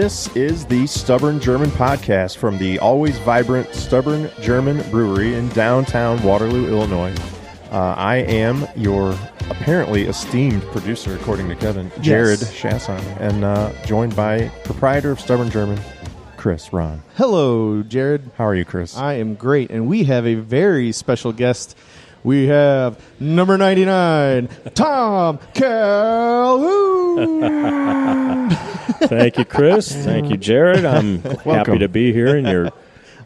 This is the Stubborn German podcast from the always vibrant Stubborn German Brewery in downtown Waterloo, Illinois. I am your apparently esteemed producer, according to Kevin, Jared Chasson, and joined by proprietor of Stubborn German, Chris Ron. Hello, Jared. How are you, Chris? I am great, and we have a very special guest. We have number 99, Tom Calhoun. Thank you, Chris. Thank you, Jared. I'm happy to be here in your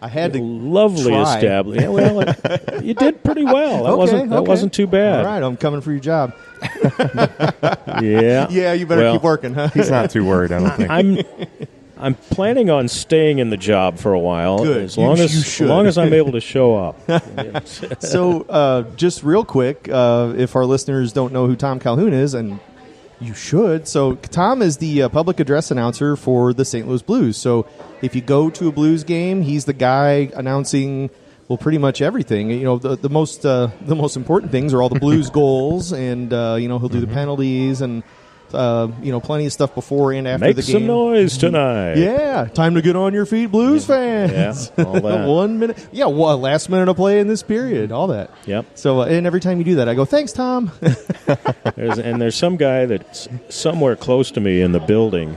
lovely establishment. Yeah, well, you did pretty well. That wasn't too bad. All right, I'm coming for your job. Yeah. Yeah, you better keep working, huh? He's not too worried, I don't think. I'm planning on staying in the job for a while. Good. As long as I'm able to show up. So, just real quick, if our listeners don't know who Tom Calhoun is, and you should. So, Tom is the public address announcer for the St. Louis Blues. So, if you go to a Blues game, he's the guy announcing, well, pretty much everything. You know, the most important things are all the Blues goals, and he'll do the penalties and. Plenty of stuff before and after Make the game. Make some noise tonight. Yeah, time to get on your feet, Blues fans. Yeah, all that. 1 minute. Yeah, last minute of play in this period, all that. Yep. So, and every time you do that, I go, thanks, Tom. There's some guy that's somewhere close to me in the building.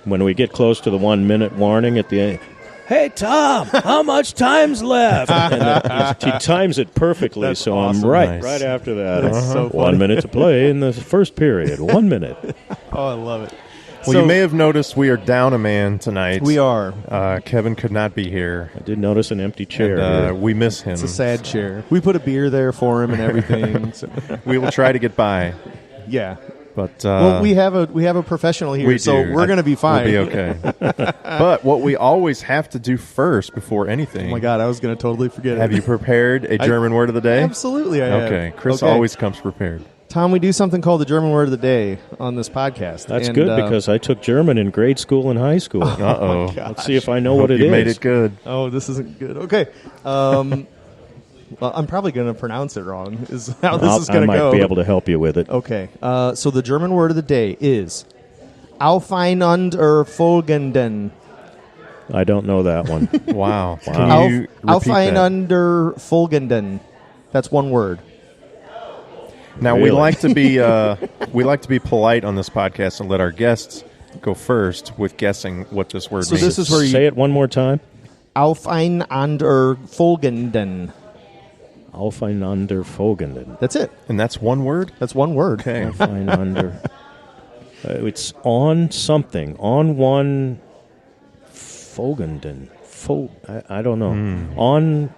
When we get close to the 1 minute warning at the end, hey, Tom, how much time's left? And he times it perfectly, That's so awesome. I'm right Nice. after that. That's so funny. 1 minute to play in the first period. 1 minute. Oh, I love it. Well, you may have noticed we are down a man tonight. We are. Kevin could not be here. I did notice an empty chair. And, we miss him. It's a sad chair. We put a beer there for him and everything. So. We will try to get by. Yeah. But we have a professional here, so we're going to be fine. We'll be okay. But what we always have to do first before anything. Oh my God, I was going to totally forget it. Have you prepared a German word of the day? Absolutely, I have. Okay, Chris always comes prepared. Tom, we do something called the German word of the day on this podcast. That's good because I took German in grade school and high school. Uh-oh. Let's see if I know what it is. You made it good. Oh, this isn't good. Okay. Well, I'm probably going to pronounce it wrong, is how this is going to go. I might be able to help you with it. Okay. So the German word of the day is Aufeinanderfolgenden. I don't know that one. Wow. Can you repeat that? Aufeinanderfolgenden. That's one word. Now, Really? we like to be polite on this podcast and let our guests go first with guessing what this word So means. this is where you Say it one more time. Aufeinanderfolgenden. Aufeinanderfolgenden. That's it. And that's one word? That's one word. Okay. Aufeinander. It's on something. On one. Folgenden. I don't know.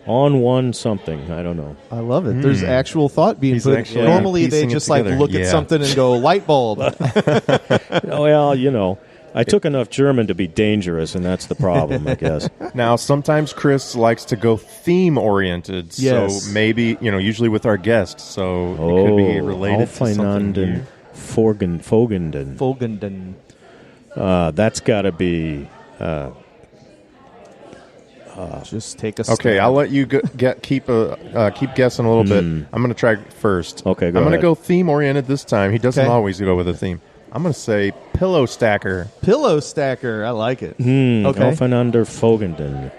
On one something. I don't know. I love it. There's actual thought being put. actually Normally they piecing it just like together. look at something and go light bulb. Well, I took enough German to be dangerous, and that's the problem, I guess. Now, sometimes Chris likes to go theme-oriented, Yes. so maybe, usually with our guests, so it could be related to something here. Folgenden. Folgenden. That's got to be... Just take a Okay, stab. I'll let you keep guessing a little bit. I'm going to try first. Okay, go I'm going to ahead. go theme-oriented this time. He doesn't Okay. always go with a theme. I'm going to say pillow stacker. Pillow stacker. I like it. Okay. Aufeinanderfolgenden.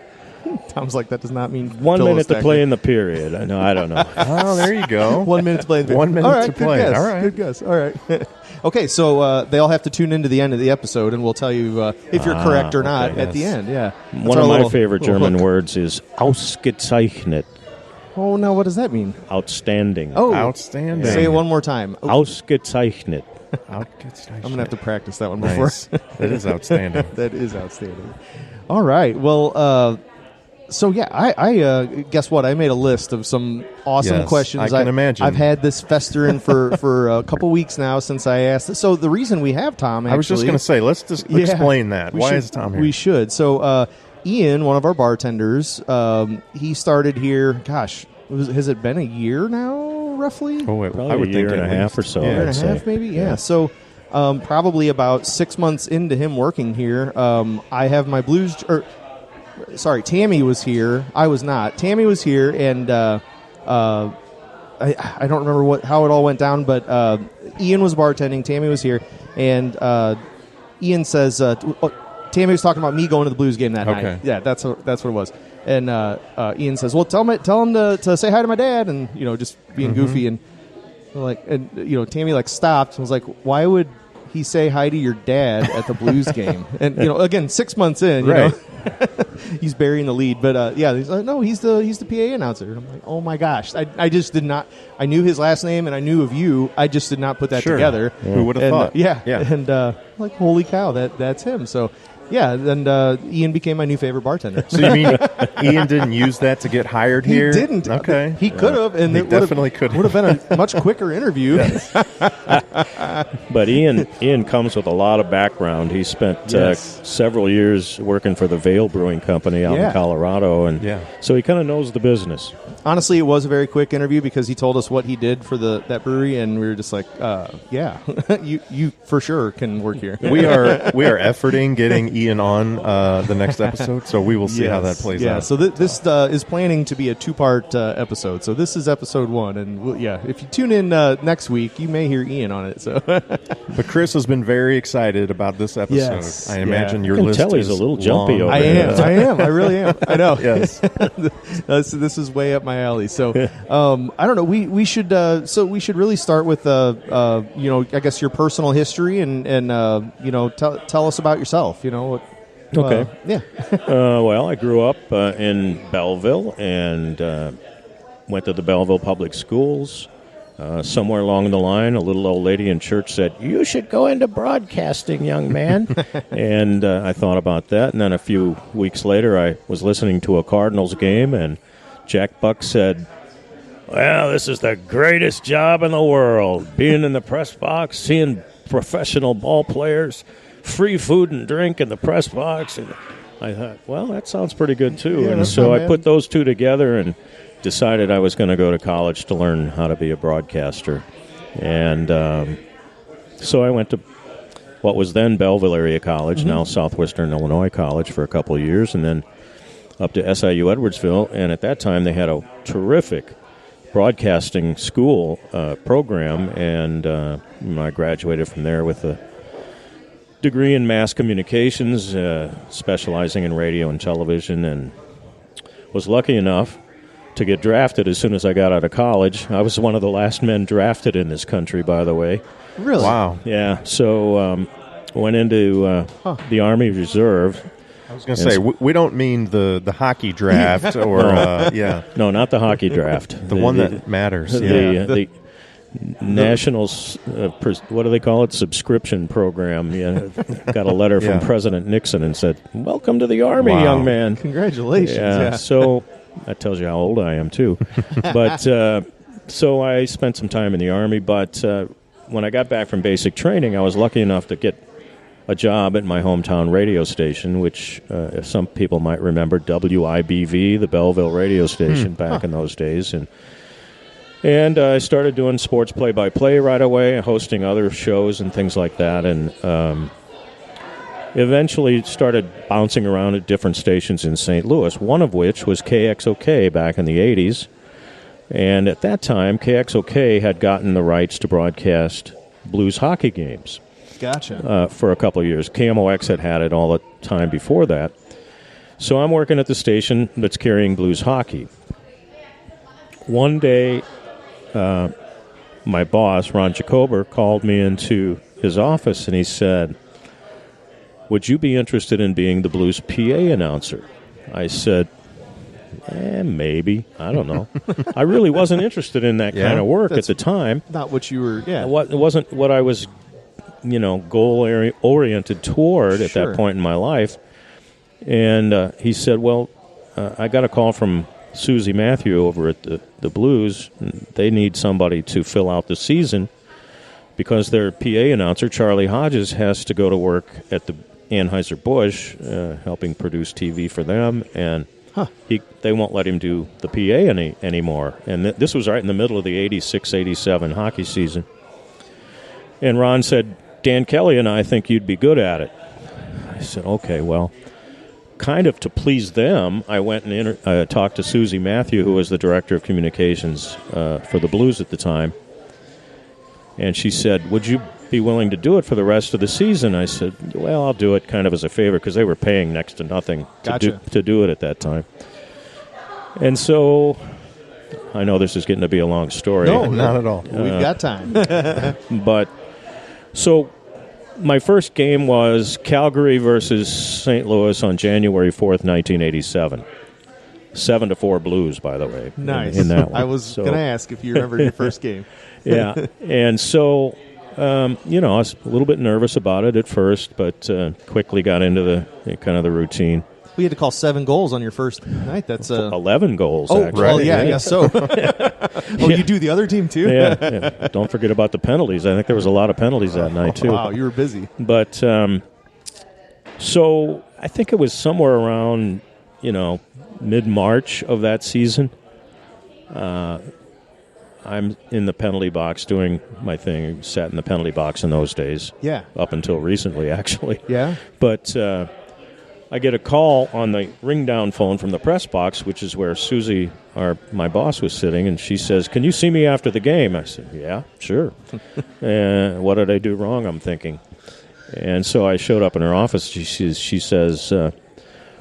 Tom's like, that does not mean 1 pillow minute stacker. to play in the period. I don't know. Oh, there you go. 1 minute to play. 1 minute all right, to good play. Guess. All right. Good guess. All right. Okay, so they all have to tune into the end of the episode, and we'll tell you if you're correct or not okay, at the end. Yeah. That's One our of my little- favorite little German hook. words is ausgezeichnet. Oh, no, what does that mean? Outstanding. Oh, Outstanding. say it one more time. Oh, Ausgezeichnet. I'm going to have to practice that one before. Nice. That is outstanding. That is outstanding. All right. Well, so yeah, I guess what? I made a list of some awesome Yes, questions. I can imagine. I've had this festering for a couple weeks now since I asked this. So the reason we have Tom, actually, I was just going to say, let's just explain that. we Why should- is Tom here? We should. So Ian, one of our bartenders, he started here. Gosh, has it been a year now, roughly? Oh, wait, Probably I would a year think and at a half least. or so. Yeah. Year and I'd a say. half, maybe. Yeah. So probably about 6 months into him working here, I have my blues. Sorry, Tammy was here. I was not. Tammy was here, and I don't remember how it all went down, but Ian was bartending. Tammy was here, and Ian says, Tammy was talking about me going to the Blues game that night. Yeah, that's what it was. And Ian says, well, tell him to say hi to my dad, and just being goofy, and Tammy stopped and was like, why would he say hi to your dad at the Blues game? And again, 6 months in, you know, he's burying the lead. But he's like, no, he's the PA announcer. And I'm like, oh my gosh, I just did not. I knew his last name and I knew of you. I just did not put that together. Who would have thought? And like, holy cow, that's him. So. Yeah, and Ian became my new favorite bartender. So you mean Ian didn't use that to get hired here? He didn't. Okay. He could have, and he it definitely could have been a much quicker interview. But Ian comes with a lot of background. He spent several years working for the Vail Brewing Company out in Colorado, and so he kind of knows the business. Honestly, it was a very quick interview because he told us what he did for that brewery, and we were just like, you for sure can work here. We are efforting getting Ian on the next episode, so we will see how that plays out. So this is planning to be a 2-part episode. So this is episode 1, and if you tune in next week, you may hear Ian on it. So, but Chris has been very excited about this episode. Yes. I imagine your list tell he's is a little jumpy over I am. I really am. I know. Yes. This is way up my alley. So I don't know. We should really start with I guess your personal history and tell us about yourself. Okay. Yeah. Well, I grew up in Belleville and went to the Belleville Public Schools. Somewhere along the line, a little old lady in church said, "You should go into broadcasting, young man." And I thought about that. And then a few weeks later, I was listening to a Cardinals game, and Jack Buck said, "Well, this is the greatest job in the world, being in the press box, seeing professional ball players, free food and drink in the press box." And I thought, well, that sounds pretty good, too. Yeah, and so I put those two together and decided I was going to go to college to learn how to be a broadcaster. And so I went to what was then Belleville Area College, now Southwestern Illinois College, for a couple of years, and then up to SIU Edwardsville. And at that time, they had a terrific broadcasting school program, and I graduated from there with a degree in mass communications, specializing in radio and television, and was lucky enough to get drafted as soon as I got out of college. I was one of the last men drafted in this country, by the way. Really? Wow. Yeah. So went into the Army Reserve. I was going to say, we don't mean the hockey draft or, No, not the hockey draft. The one that matters. The National, what do they call it, subscription program. Yeah, got a letter from President Nixon and said, "Welcome to the Army, young man." Congratulations. Yeah. So that tells you how old I am, too. But so I spent some time in the Army, but when I got back from basic training, I was lucky enough to get a job at my hometown radio station, which some people might remember, WIBV, the Belleville radio station back in those days. And I started doing sports play-by-play right away, hosting other shows and things like that, and eventually started bouncing around at different stations in St. Louis, one of which was KXOK back in the 80s. And at that time, KXOK had gotten the rights to broadcast Blues hockey games. Gotcha. For a couple of years. KMOX had it all the time before that. So I'm working at the station that's carrying Blues hockey. One day, my boss, Ron Jacober, called me into his office and he said, "Would you be interested in being the Blues PA announcer?" I said, maybe. I don't know. I really wasn't interested in that kind of work at the time. Not what you were, It wasn't what I was, goal-oriented toward at that point in my life. And he said, well, I got a call from Susie Matthew over at the Blues. They need somebody to fill out the season because their PA announcer, Charlie Hodges, has to go to work at the Anheuser-Busch, helping produce TV for them, and they won't let him do the PA anymore. And this was right in the middle of the 86-87 hockey season. And Ron said, "Dan Kelly and I think you'd be good at it." I said, okay, well, kind of to please them, I went and talked to Susie Matthew, who was the director of communications for the Blues at the time. And she said, would you be willing to do it for the rest of the season? I said, well, I'll do it kind of as a favor because they were paying next to nothing to do it at that time. And so I know this is getting to be a long story. No, not at all. We've got time. But so my first game was Calgary versus St. Louis on January 4th, 1987. 7-4 Blues, by the way. Nice. In that one. I was going to ask if you remembered your first game. Yeah. And so, I was a little bit nervous about it at first, but quickly got into the kind of the routine. We had to call 7 goals on your first night. That's 11 goals, actually. Well, yeah, I guess so. You do the other team, too? Yeah. Don't forget about the penalties. I think there was a lot of penalties that night, too. Wow, you were busy. But, so I think it was somewhere around, mid-March of that season. I'm in the penalty box doing my thing. Sat in the penalty box in those days. Yeah. Up until recently, actually. Yeah. But I get a call on the ring-down phone from the press box, which is where Susie, my boss, was sitting, and she says, "Can you see me after the game?" I said, "Yeah, sure." What did I do wrong, I'm thinking. And so I showed up in her office. She says,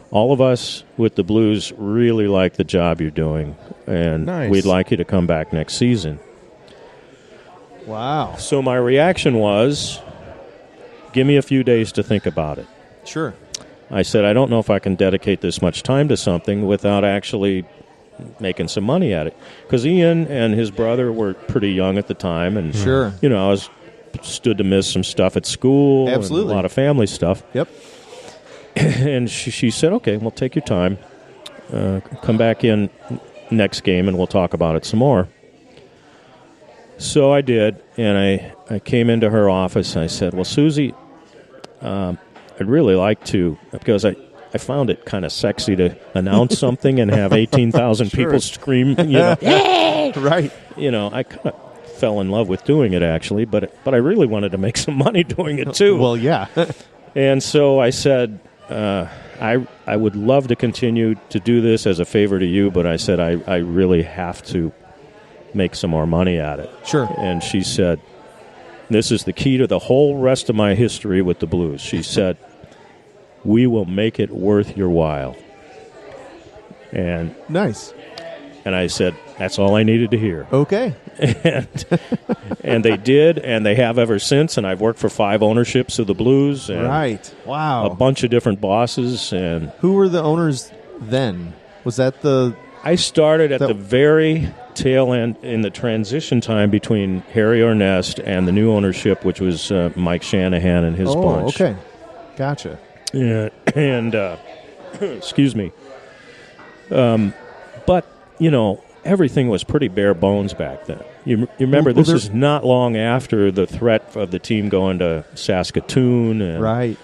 all of us with the Blues really like the job you're doing, and Nice. We'd like you to come back next season. Wow. So my reaction was, give me a few days to think about it. Sure. I said, I don't know if I can dedicate this much time to something without actually making some money at it. Because Ian and his brother were pretty young at the time, and Sure. I was stood to miss some stuff at school, Absolutely. and a lot of family stuff. Yep. And she said, okay, well, take your time. Come back in next game, and we'll talk about it some more. So I did, and I came into her office, and I said, well, Susie, I'd really like to, because I found it kind of sexy to announce something and have 18,000 people scream, "Yay!" Right. I kind of fell in love with doing it, actually, but I really wanted to make some money doing it, too. Well, yeah. And so I said, I would love to continue to do this as a favor to you, but I said I really have to make some more money at it. Sure. And she said, this is the key to the whole rest of my history with the Blues. She said, we will make it worth your while. And Nice. And I said, that's all I needed to hear. Okay. And they did, and they have ever since. And I've worked for 5 ownerships of the Blues. And Right. Wow. a bunch of different bosses. And Who were the owners then? Was that the... I started at the very tail end in the transition time between Harry Ornest and the new ownership, which was Mike Shanahan and his bunch. Okay. Gotcha. Yeah, and excuse me. But, everything was pretty bare bones back then. You remember, this is not long after the threat of the team going to Saskatoon. And, Right.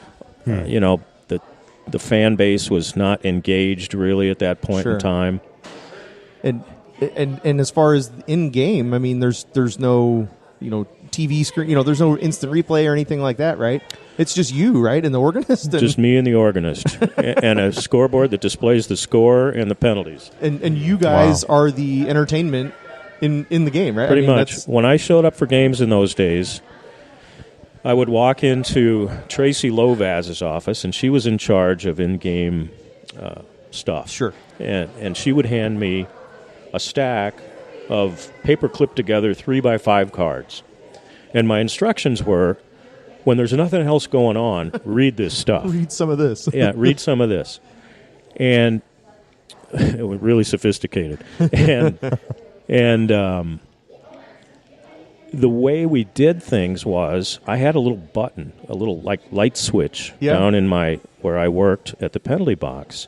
The fan base was not engaged really at that point Sure. in time. And as far as in game, I mean, there's no TV screen, there's no instant replay or anything like that, right? It's just you, right, and the organist. Just me and the organist, and a scoreboard that displays the score and the penalties. And you guys are the entertainment in the game, right? Pretty much. When I showed up for games in those days, I would walk into Tracy Lovaz's office, and she was in charge of in-game stuff. Sure. And she would hand me a stack of paper clipped together 3x5 cards. And my instructions were, when there's nothing else going on, read this stuff. Read some of this. Yeah, read some of this. And it was really sophisticated. And the way we did things was I had a little button, a little like light switch down in where I worked at the penalty box.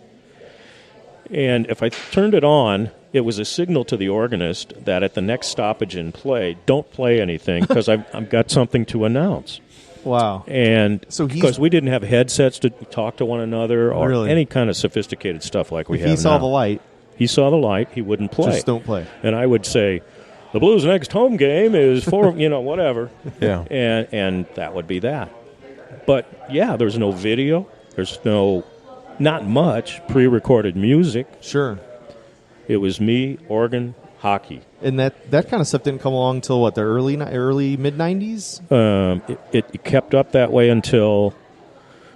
And if I turned it on, it was a signal to the organist that at the next stoppage in play, don't play anything because I've got something to announce. Wow. And so because we didn't have headsets to talk to one another or any kind of sophisticated stuff like we have now. He saw the light. He saw the light. He wouldn't play. Just don't play. And I would say, the Blues' next home game is for, whatever. Yeah. And that would be that. But, yeah, there's no video. There's not much pre-recorded music. Sure. It was me, organ, hockey. And that kind of stuff didn't come along until what, the early mid 90s? It kept up that way until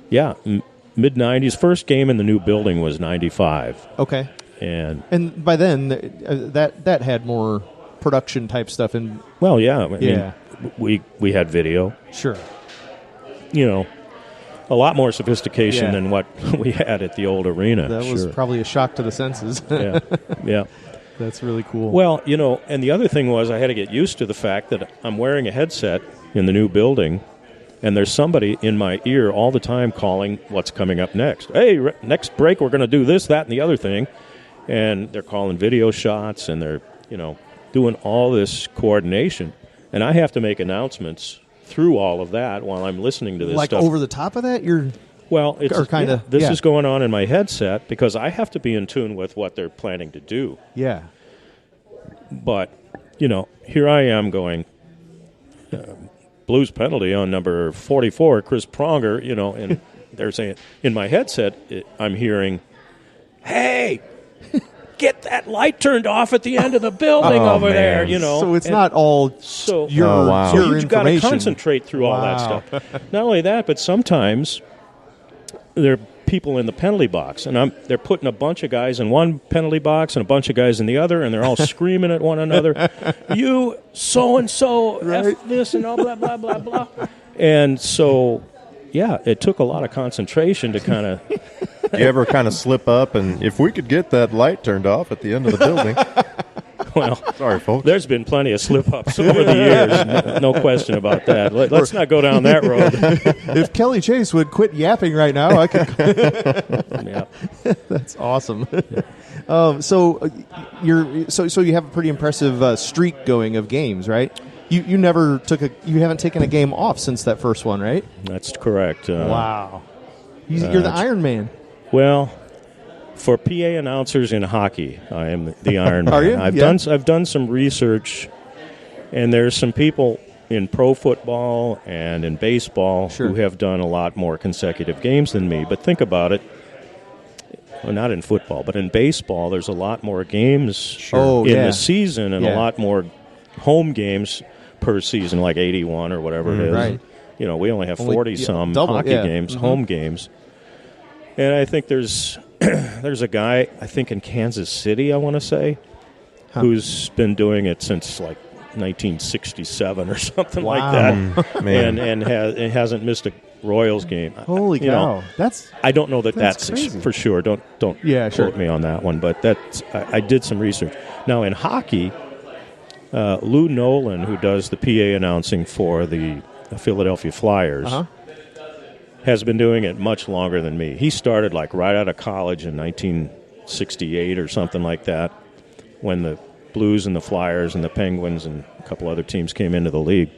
mid 90s. First game in the new building was 95. Okay. And by then that had more production type stuff in. Well, yeah. I mean, we had video. Sure. You know, a lot more sophistication than what we had at the old arena. That was probably a shock to the senses. Yeah. That's really cool. Well, you know, and the other thing was I had to get used to the fact that I'm wearing a headset in the new building, and there's somebody in my ear all the time calling what's coming up next. Hey, next break we're going to do this, that, and the other thing. And they're calling video shots, and they're, you know, doing all this coordination. And I have to make announcements through all of that while I'm listening to this like stuff. Over the top of that? This is going on in my headset because I have to be in tune with what they're planning to do. Yeah. But, you know, here I am going, Blues penalty on number 44, Chris Pronger, you know, and they're saying, in my headset, I'm hearing, hey, get that light turned off at the end of the building over there, you know. So it's not all your you've got to information. concentrate through all that stuff. Not only that, but sometimes there are people in the penalty box, and they're putting a bunch of guys in one penalty box and a bunch of guys in the other, and they're all screaming at one another, you so-and-so, F this and all blah, blah, blah, blah. And so, yeah, it took a lot of concentration to kind of... Do you ever kind of slip up and if we could get that light turned off at the end of the building? Well, sorry, folks. There's been plenty of slip-ups over the years. No question about that. Let's not go down that road. If Kelly Chase would quit yapping right now, I could. Yeah. That's awesome. So you have a pretty impressive streak going of games, right? You haven't taken a game off since that first one, right? That's correct. Wow. You're the Iron Man. Well, for PA announcers in hockey, I am the Iron Man. Are you? I've done some research, and there's some people in pro football and in baseball who have done a lot more consecutive games than me. But think about it. Well, not in football, but in baseball, there's a lot more games in the season and a lot more home games per season, like 81 or whatever it is. Right. You know, we only have 40-some hockey games, home games. And I think there's a guy, I think in Kansas City, I want to say, who's been doing it since like 1967 or something like that, and hasn't missed a Royals game. Holy cow! I don't know that's crazy. For sure. Don't quote me on that one, but I did some research. Now in hockey, Lou Nolan, who does the PA announcing for the Philadelphia Flyers. Has been doing it much longer than me. He started like right out of college in 1968 or something like that when the Blues and the Flyers and the Penguins and a couple other teams came into the league.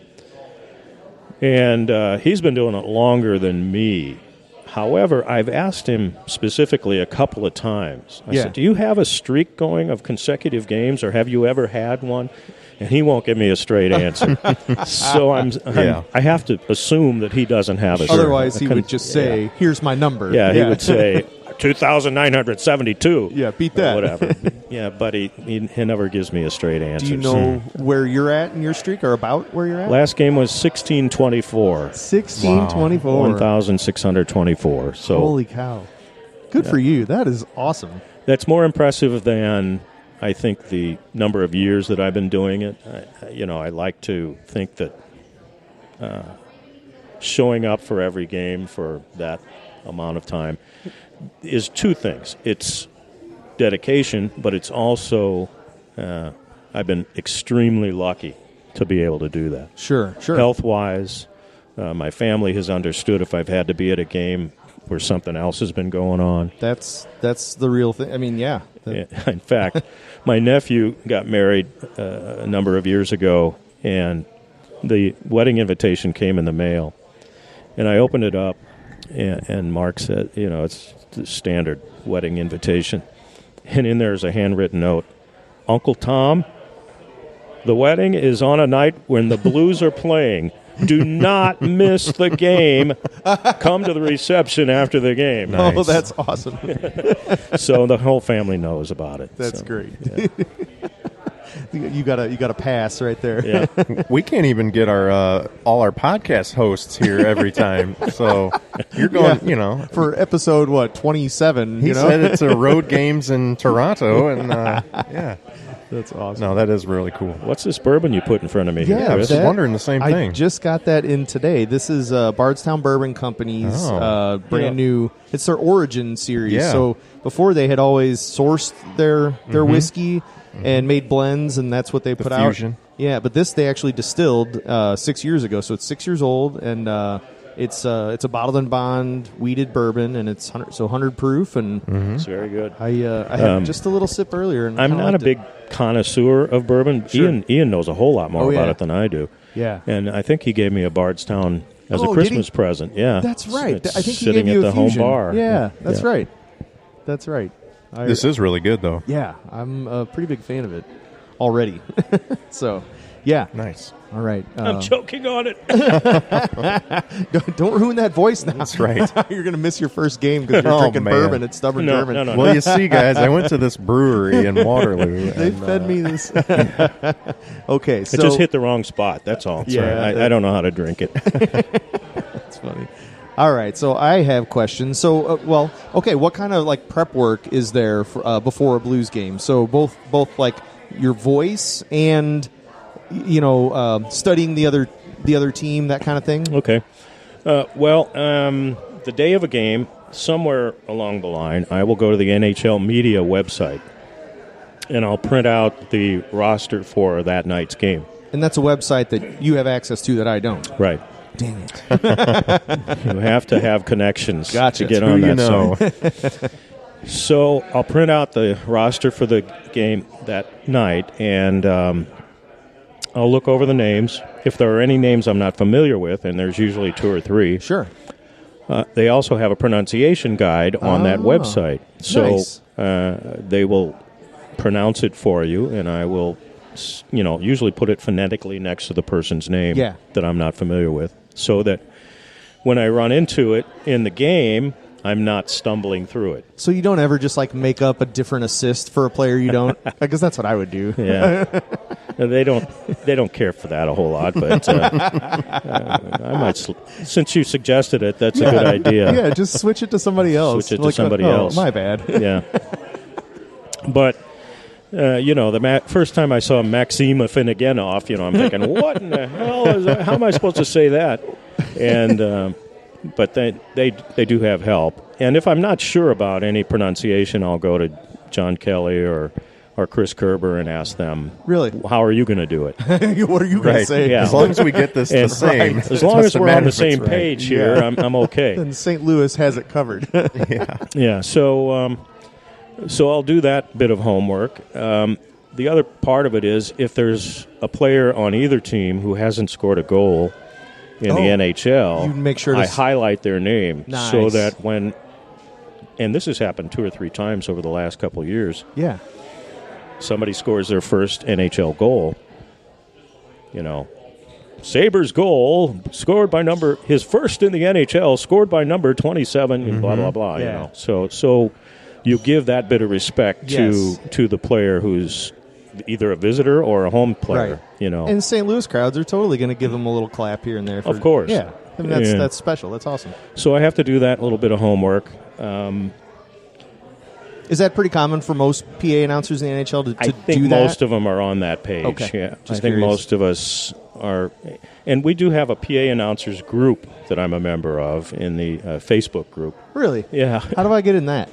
And he's been doing it longer than me. However, I've asked him specifically a couple of times. I said, do you have a streak going of consecutive games or have you ever had one? And he won't give me a straight answer. So I have to assume that he doesn't have a streak. Otherwise, he would just say, here's my number. Yeah, he would say 2,972. Yeah, beat that. Whatever. Yeah, but he never gives me a straight answer. Do you know where you're at in your streak or about where you're at? Last game was 1624. 1624. 1,624. So holy cow. Good for you. That is awesome. That's more impressive than... I think the number of years that I've been doing it, I like to think that showing up for every game for that amount of time is two things. It's dedication, but it's also I've been extremely lucky to be able to do that. Sure. Health-wise, my family has understood if I've had to be at a game where something else has been going on. That's the real thing. I mean, yeah. In fact, my nephew got married a number of years ago, and the wedding invitation came in the mail. And I opened it up, and Mark said, it's the standard wedding invitation. And in there is a handwritten note. Uncle Tom, the wedding is on a night when the Blues are playing. Do not miss the game. Come to the reception after the game. Nice. Oh, that's awesome. So the whole family knows about it. That's great. Yeah. You got a pass right there. Yeah. We can't even get our all our podcast hosts here every time. So you're going, For episode 27. He said it's a road games in Toronto, and yeah, that's awesome. no, that is really cool. What's this bourbon you put in front of me? Yeah, here, I was Chris? wondering the same I thing. just got that in today. This is Bardstown Bourbon Company's brand new. It's their Origin series. Yeah. So before they had always sourced their whiskey and made blends, and that's what they put fusion. out. Yeah, but this they actually distilled 6 years ago. So it's 6 years old, and it's a bottled and bond wheated bourbon, and it's 100 proof. And It's very good. I had just a little sip earlier. And I'm kinda not a liked big connoisseur of bourbon. Sure. Ian knows a whole lot more Oh, yeah. about it than I do. Yeah. And I think he gave me a Bardstown as Oh, a did Christmas he? present. Yeah. That's right. It's I think he sitting gave you at a the home fusion. bar. Yeah, that's Yeah. right. That's right. This is really good, though. Yeah, I'm a pretty big fan of it already. So, yeah. Nice. All right. I'm choking on it. Don't ruin that voice now. That's right. You're going to miss your first game because you're Oh, drinking man. bourbon at Stubborn No, German. no. Well, you see, guys, I went to this brewery in Waterloo. They and, fed me this. Okay, so It just hit the wrong spot. That's all. Yeah, I don't know how to drink it. That's funny. All right, so I have questions. So, what kind of like prep work is there for, before a Blues game? So both like your voice and studying the other team, that kind of thing. Okay. The day of a game, somewhere along the line, I will go to the NHL media website, and I'll print out the roster for that night's game. And that's a website that you have access to that I don't. Right. Dang it. You have to have connections Gotcha. to get who on you that know. site. So I'll print out the roster for the game that night, and I'll look over the names. If there are any names I'm not familiar with, and there's usually 2 or 3, Sure. they also have a pronunciation guide on that website. So Nice. they will pronounce it for you, and I will, usually put it phonetically next to the person's name Yeah. that I'm not familiar with, so that when I run into it in the game, I'm not stumbling through it. So you don't ever just like make up a different assist for a player you don't? Because that's what I would do. Yeah, they don't care for that a whole lot, but I might. Since you suggested it, that's a good idea. Yeah, just switch it to somebody else. Switch it to somebody else. My bad. Yeah, but the first time I saw Maxim Afinogenov, I'm thinking, what in the hell is that? How am I supposed to say that? And but they do have help. And if I'm not sure about any pronunciation, I'll go to John Kelly or Chris Kerber and ask them, Really? how are you going to do it? What are you going to Right. say? Yeah. As long as we get this the And- same. Right. As long as Doesn't we're on matter the if it's same right. page here, Yeah. I'm okay. And St. Louis has it covered. Yeah, so I'll do that bit of homework. The other part of it is if there's a player on either team who hasn't scored a goal in the NHL, you make sure to I highlight their name Nice. so that when, and this has happened 2 or 3 times over the last couple of years, Yeah. somebody scores their first NHL goal, Sabres goal scored by his first in the NHL, scored by number 27, and blah, blah, blah, Yeah. So you give that bit of respect Yes. to the player who's either a visitor or a home player, Right. And St. Louis crowds are totally going to give them a little clap here and there. Of course. Yeah. I mean, Yeah. that's special. That's awesome. So I have to do that little bit of homework. Is that pretty common for most PA announcers in the NHL to I think do that? most of them are on that page. Okay. Yeah, Just I think curious. most of us are, and we do have a PA announcers group that I'm a member of in the Facebook group. Really? Yeah, How do I get in that?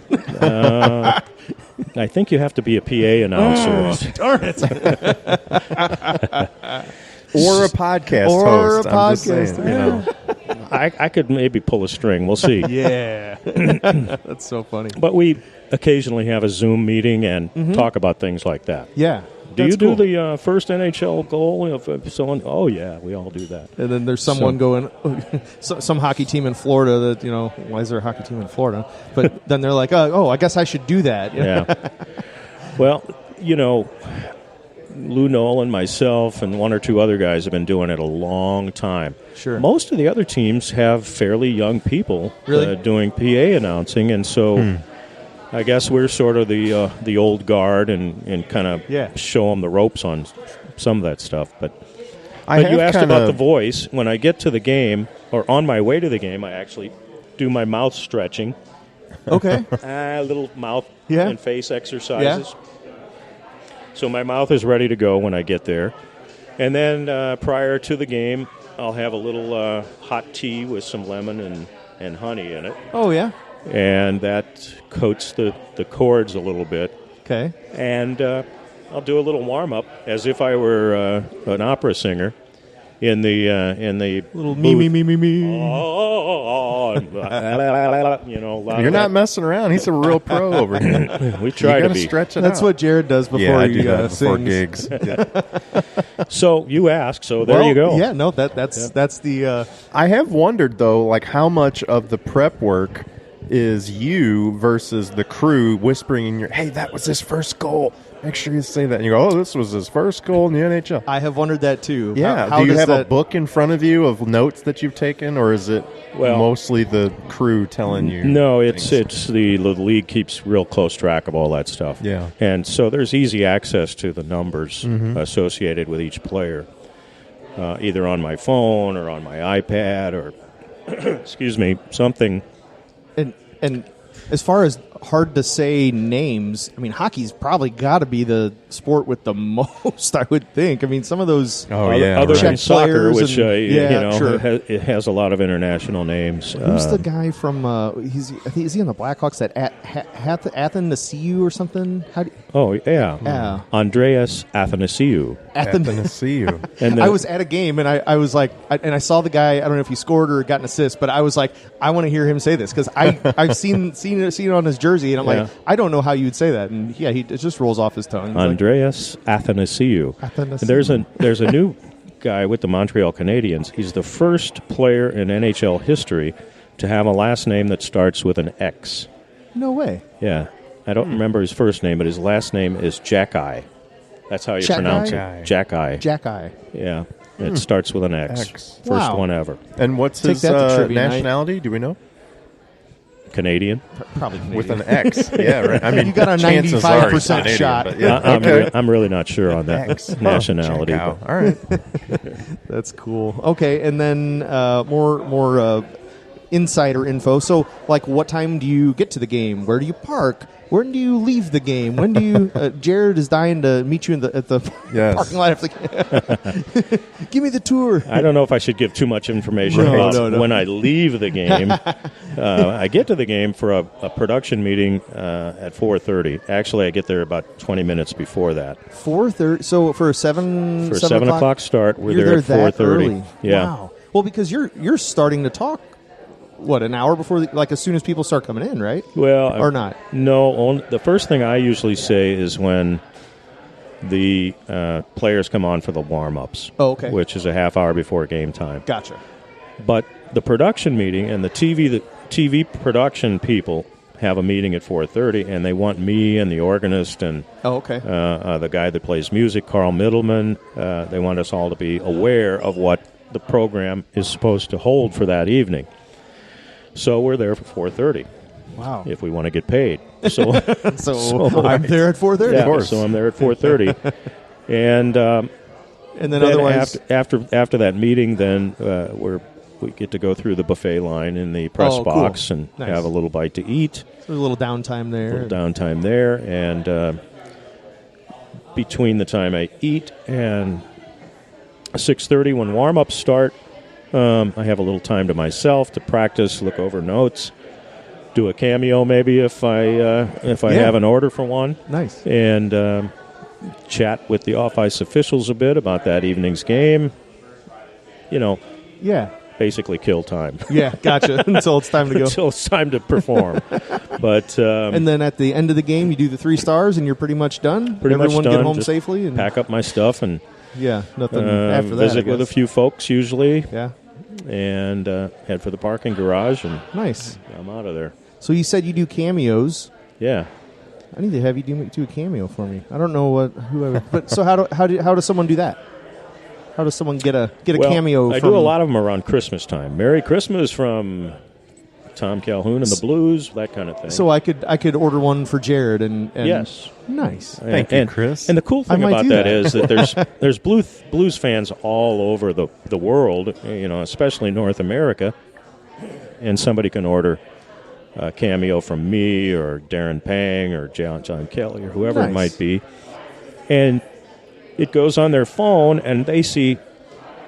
I think you have to be a PA announcer. Darn it. Or a podcast Or host. a I'm just podcast, saying, I could maybe pull a string. We'll see. Yeah. That's so funny. But we occasionally have a Zoom meeting and talk about things like that. Yeah. Do that's you do cool. the first NHL goal? If someone, oh yeah, we all do that. And then there's someone going, some hockey team in Florida that, why is there a hockey team in Florida? But then they're like, I guess I should do that. Yeah. Well, Lou Nolan, myself, and 1 or 2 other guys have been doing it a long time. Sure. Most of the other teams have fairly young people Really? doing PA announcing, and so I guess we're sort of the old guard and kind of show them the ropes on some of that stuff. But you asked about the voice. When I get to the game, or on my way to the game, I actually do my mouth stretching. Okay. Little mouth and face exercises. Yeah. So my mouth is ready to go when I get there. And then prior to the game, I'll have a little hot tea with some lemon and honey in it. Oh, yeah? And that coats the chords a little bit. Okay. And I'll do a little warm-up as if I were an opera singer in the little me. You're not messing around. He's a real pro over here. We try to be. Stretch it That's out. what Jared does before he before sings. gigs. So you asked. So there you go. Yeah, no, that's the. I have wondered though, like how much of the prep work is you versus the crew whispering in your, hey, that was his first goal. Make sure you say that. And you go, oh, this was his first goal in the NHL. I have wondered that too. Yeah. Do you have a book in front of you of notes that you've taken, or is it mostly the crew telling you? No, it's the league keeps real close track of all that stuff. Yeah. And so there's easy access to the numbers associated with each player, either on my phone or on my iPad or, excuse me, something. And as far as hard to say names, I mean, hockey's probably got to be the sport with the most, I would think. I mean, some of those other than soccer, which sure. it has a lot of international names. Who's the guy from? Is he on the Blackhawks? That Athanasiou or something? Andreas Athanasiou. Athanasiou. And I was at a game and I was like, and I saw the guy. I don't know if he scored or got an assist, but I was like, I want to hear him say this because I've seen it on his jersey, and I'm like, I don't know how you would say that, and it just rolls off his tongue. Andreas Athanasiou. There's a new guy with the Montreal Canadiens. He's the first player in NHL history to have a last name that starts with an X. No way. Yeah. I don't remember his first name, but his last name is Jack-Eye. That's how you pronounce it. Jack-Eye. Jack-Eye. Yeah. It starts with an X. First one ever. And what's his nationality? Do we know? Canadian. Probably Canadian. With an X. Yeah, right. I mean, you got a 95% shot. Yeah. I'm really not sure on that nationality. All right. That's cool. Okay, and then more insider info. So, like, what time do you get to the game? Where do you park? When do you leave the game? When do you? Jared is dying to meet you at the parking lot. Give me the tour. I don't know if I should give too much information about when I leave the game. I get to the game for a production meeting at 4:30. Actually, I get there about 20 minutes before that. 4:30. So for a 7 o'clock start, we're there at 4:30. Yeah. Wow. Well, because you're starting to talk. What, an hour before, as soon as people start coming in, right? Well, or not? No. The first thing I usually say is when the players come on for the warm-ups. Oh, okay. Which is a half hour before game time. Gotcha. But the production meeting and the TV production people have a meeting at 4:30, and they want me and the organist and the guy that plays music, Carl Middleman. They want us all to be aware of what the program is supposed to hold for that evening. So we're there for 4:30. Wow! If we want to get paid, so I'm there at 4:30. Yeah, of course. So I'm there at 4:30, and then otherwise after that meeting, then we get to go through the buffet line in the press box and have a little bite to eat. So there's a little downtime there. And between the time I eat and 6:30 when warm-ups start. I have a little time to myself to practice, look over notes, do a cameo maybe if I have an order for one. Nice. And chat with the off-ice officials a bit about that evening's game. Basically kill time. Yeah, gotcha. Until it's time to go. Until it's time to perform. But and then at the end of the game, you do the 3 stars, and you're pretty much done. Everyone get home safely and pack up my stuff and. Yeah, nothing after that. Visit with a few folks usually. Yeah. And head for the parking garage and nice. I'm out of there. So you said you do cameos. Yeah. I need to have you do a cameo for me. I don't know who I would, but so how does someone do that? How does someone get a cameo? I do a lot of them around Christmas time. Merry Christmas from Tom Calhoun and the Blues, that kind of thing. So I could order one for Jared and yes. Nice. Thank you, Chris. And the cool thing I might about do that that. is that there's blues fans all over the world, especially North America, and somebody can order a cameo from me or Darren Pang or John Kelly or whoever it might be, and it goes on their phone and they see,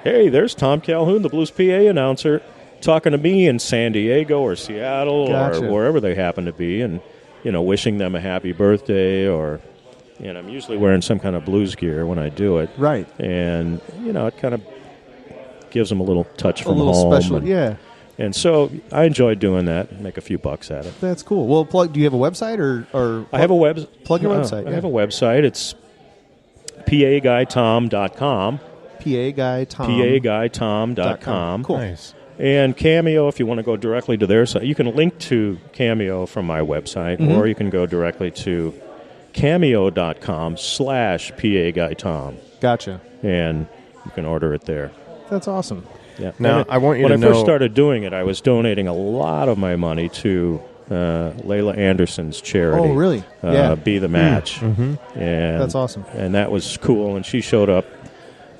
hey, there's Tom Calhoun, the Blues PA announcer, talking to me in San Diego or Seattle or wherever they happen to be, and wishing them a happy birthday, and I'm usually wearing some kind of blues gear when I do it. Right. And, it kind of gives them a little touch from a little home. special, yeah. And so I enjoy doing that, make a few bucks at it. That's cool. Well, do you have a website or I have a website. Plug your website. I have a website. It's paguytom.com. paguytom.com. Cool. Nice. And Cameo, if you want to go directly to their site, you can link to Cameo from my website, or you can go directly to cameo.com/PAGuyTom. Gotcha. And you can order it there. That's awesome. Yeah. Now, I want you to when know... I first started doing it, I was donating a lot of my money to Layla Anderson's charity. Oh, really? Yeah. Be the Match. Mm-hmm. And that's awesome. And that was cool. And she showed up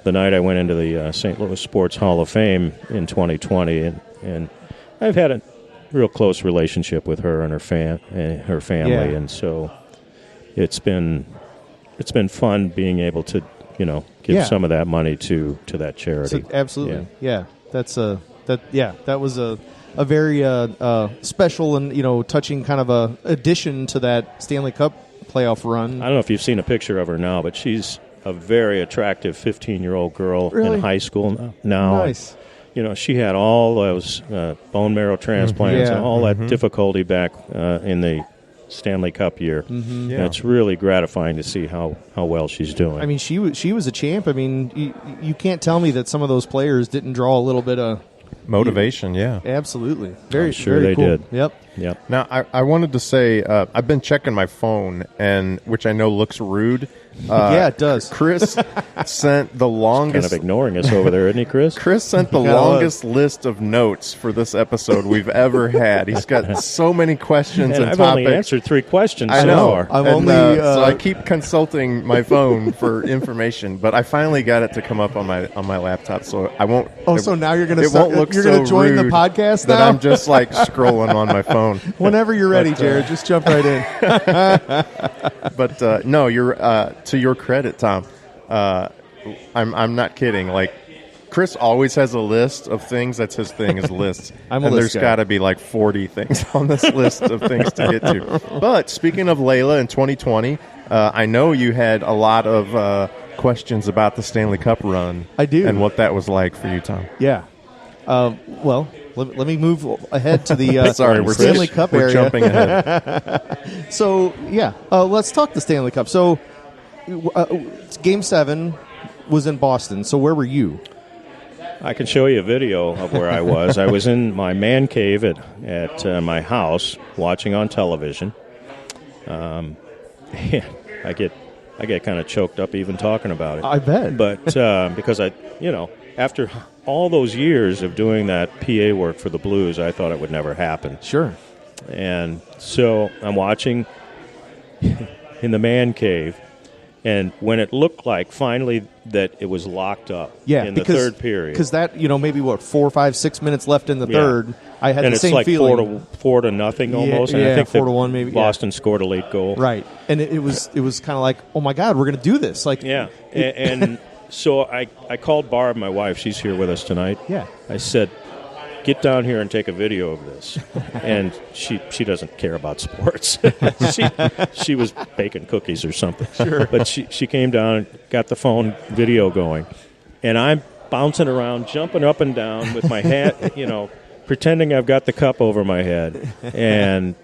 the night I went into the St. Louis Sports Hall of Fame in 2020, and I've had a real close relationship with her and her family, and so it's been fun being able to give some of that money to that charity. So, absolutely, yeah. That was a very special and touching kind of a addition to that Stanley Cup playoff run. I don't know if you've seen a picture of her now, but she's a very attractive 15-year-old girl in high school now. Nice. She had all those bone marrow transplants and all that difficulty back in the Stanley Cup year. Mm-hmm. Yeah. And it's really gratifying to see how well she's doing. I mean, she was a champ. I mean, you can't tell me that some of those players didn't draw a little bit of motivation. Yeah, absolutely. I'm sure very they cool. did. Yep. Now, I wanted to say I've been checking my phone, and which I know looks rude. Yeah, it does. Chris sent the longest... kind of ignoring us over there, isn't he, Chris? Chris sent the longest list of notes for this episode we've ever had. He's got so many questions and I've topics. only answered 3 questions I so know. far. So I keep consulting my phone for information, but I finally got it to come up on my laptop, so I won't... so now you're going to won't look you're going to join the rude podcast that now? I'm just like scrolling on my phone. Whenever you're ready, Jared, just jump right in. But no, you're to your credit, Tom. I'm not kidding. Like, Chris always has a list of things. That's his thing, is lists. I'm a and list there's guy. got to be like 40 things on this list of things to get to. But speaking of Layla in 2020, I know you had a lot of questions about the Stanley Cup run. I do. And what that was like for you, Tom. Yeah. Well, let me move ahead to the Sorry, we're Stanley Cup we're area. jumping ahead. So, let's talk the Stanley Cup. So, Game 7 was in Boston. So, where were you? I can show you a video of where I was. I was in my man cave at my house watching on television. I get kind of choked up even talking about it. I bet. But because after all those years of doing that PA work for the Blues, I thought it would never happen. Sure. And so I'm watching in the man cave, and when it looked like finally that it was locked up in the third period. Because that, maybe 4, 5, 6 minutes left in the third, I had and the it's same like feeling. 4-0 almost. And I think 4-1 maybe. Boston scored a late goal. Right. And it was kind of like, oh my God, we're going to do this. Like, yeah. And so I called Barb, my wife. She's here with us tonight. Yeah. I said, get down here and take a video of this. And she doesn't care about sports. she was baking cookies or something. Sure. But she came down and got the phone video going. And I'm bouncing around, jumping up and down with my hat, pretending I've got the cup over my head. And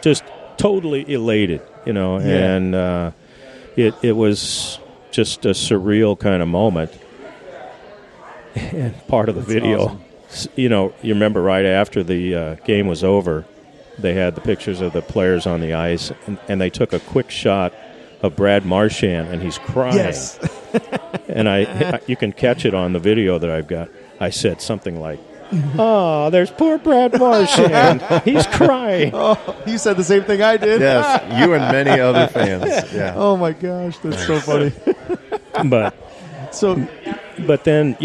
just totally elated, Yeah. And it was just a surreal kind of moment. And part of the video... Awesome. You remember right after the game was over, they had the pictures of the players on the ice, and they took a quick shot of Brad Marchand, and he's crying. Yes. And you can catch it on the video that I've got. I said something like, Oh, there's poor Brad Marchand. He's crying. Oh, you said the same thing I did. Yes, you and many other fans. Yeah. Oh my gosh, that's so funny. But then,